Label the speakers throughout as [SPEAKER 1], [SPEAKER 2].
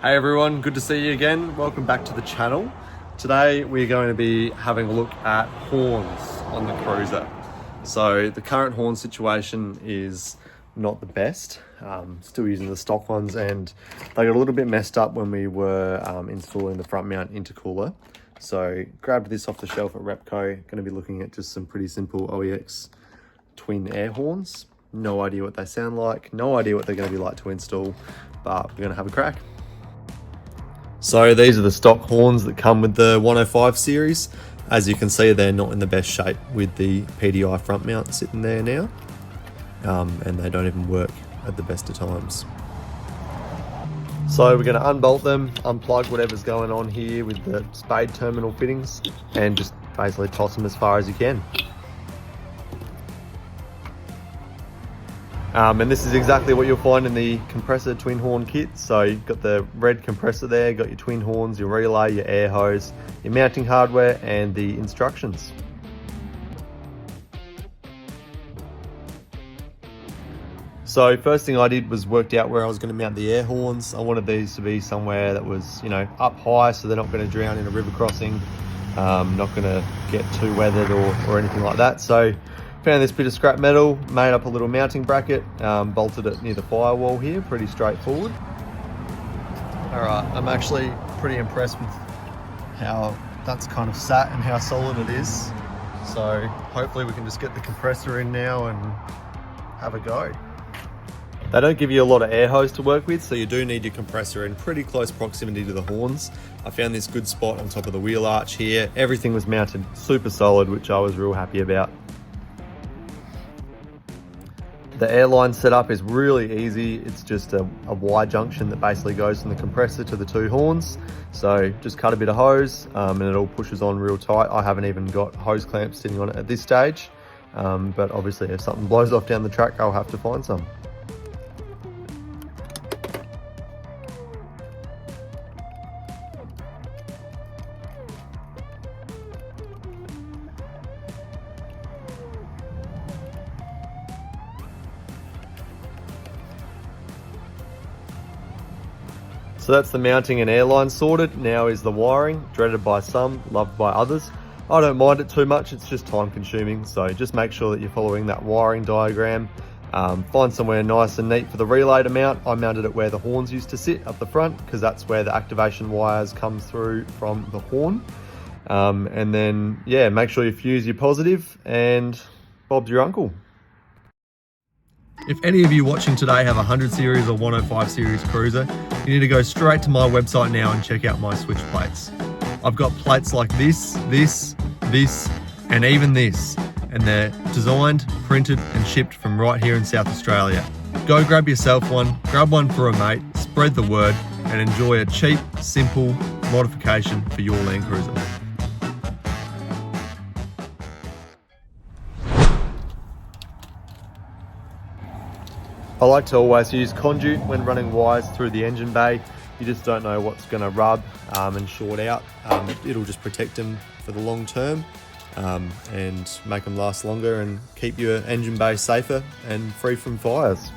[SPEAKER 1] Hey everyone, good to see you again. Welcome back to the channel. Today we're going to be having a look at horns on the Cruiser. So the current horn situation is not the best. Still using the stock ones, and they got a little bit messed up when we were installing the front mount intercooler. So grabbed this off the shelf at Repco. Going to be looking at just some pretty simple OEX twin air horns. No idea what they sound like, no idea what they're going to be like to install, but we're going to have a crack. So these are the stock horns that come with the 105 series. As you can see, they're not in the best shape with the PDI front mount sitting there now. And they don't even work at the best of times. So we're going to unbolt them, unplug whatever's going on here with the spade terminal fittings, and just basically toss them as far as you can. And this is exactly what you'll find in the compressor twin horn kit. So you've got the red compressor there, got your twin horns, your relay, your air hose, your mounting hardware, and the instructions. So first thing I did was worked out where I was going to mount the air horns. I wanted these to be somewhere that was, up high, so they're not going to drown in a river crossing, not going to get too weathered or anything like that. So found this bit of scrap metal, made up a little mounting bracket, bolted it near the firewall here, pretty straightforward. All right, I'm actually pretty impressed with how that's kind of sat and how solid it is. So hopefully we can just get the compressor in now and have a go. They don't give you a lot of air hose to work with, so you do need your compressor in pretty close proximity to the horns. I found this good spot on top of the wheel arch here. Everything was mounted super solid, which I was real happy about. The airline setup is really easy. It's just a Y junction that basically goes from the compressor to the two horns. So just cut a bit of hose and it all pushes on real tight. I haven't even got hose clamps sitting on it at this stage. But obviously if something blows off down the track, I'll have to find some. So that's the mounting and airline sorted. Now is the wiring, dreaded by some, loved by others. I don't mind it too much, it's just time consuming. So just make sure that you're following that wiring diagram. Find somewhere nice and neat for the relay to mount. I mounted it where the horns used to sit up the front, because that's where the activation wires come through from the horn. And then, yeah, make sure you fuse your positive, and Bob's your uncle. If any of you watching today have a 100 series or 105 series Cruiser, you need to go straight to my website now and check out my switch plates. I've got plates like this, and even this, and they're designed, printed, and shipped from right here in South Australia. Go grab yourself one, grab one for a mate, spread the word, and enjoy a cheap, simple modification for your Landcruiser. I like to always use conduit when running wires through the engine bay. You just don't know what's going to rub and short out. It'll just protect them for the long term and make them last longer and keep your engine bay safer and free from fires.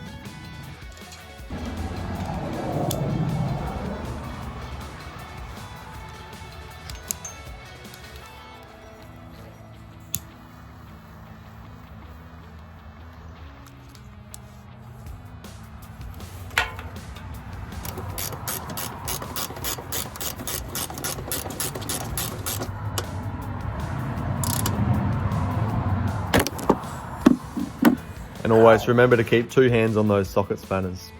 [SPEAKER 1] And always remember to keep two hands on those socket spanners.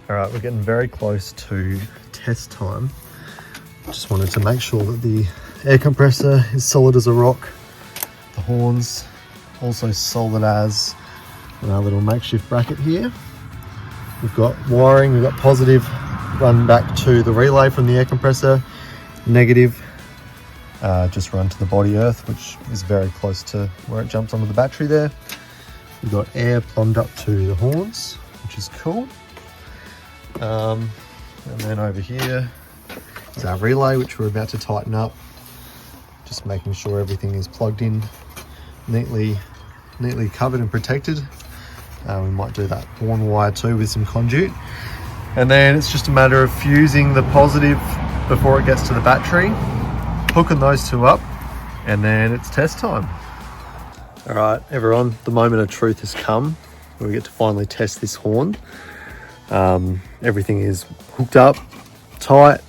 [SPEAKER 1] All right, we're getting very close to test time. Just wanted to make sure that the air compressor is solid as a rock. The horns also solid as our little makeshift bracket here. We've got wiring, we've got positive run back to the relay from the air compressor, negative just run to the body earth, which is very close to where it jumps onto the battery there. We've got air plumbed up to the horns, which is cool. And then over here is our relay, which we're about to tighten up. Just making sure everything is plugged in, neatly covered and protected. We might do that horn wire too with some conduit. And then it's just a matter of fusing the positive before it gets to the battery, hooking those two up, and then it's test time. All right, everyone, the moment of truth has come. We get to finally test this horn. Everything is hooked up, tight.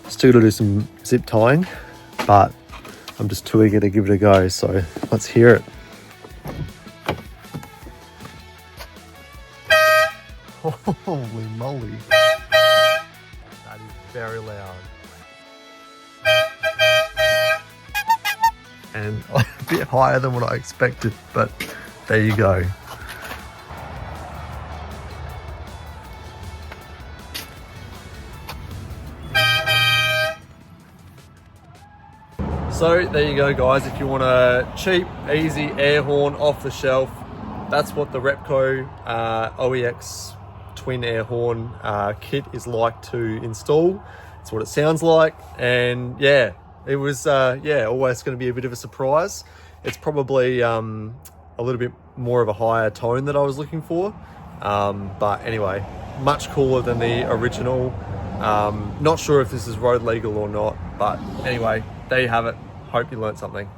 [SPEAKER 1] Still to do some zip tying, but I'm just too eager to give it a go, so let's hear it. Holy moly. That is very loud. And a bit higher than what I expected, but there you go. So there you go, guys. If you want a cheap, easy air horn off the shelf, that's what the Repco OEX twin air horn kit is like to install. It's what it sounds like, and yeah, it was always going to be a bit of a surprise. It's probably a little bit more of a higher tone that I was looking for, but anyway, much cooler than the original. Not sure if this is road legal or not, but anyway, there you have it. Hope you learned something.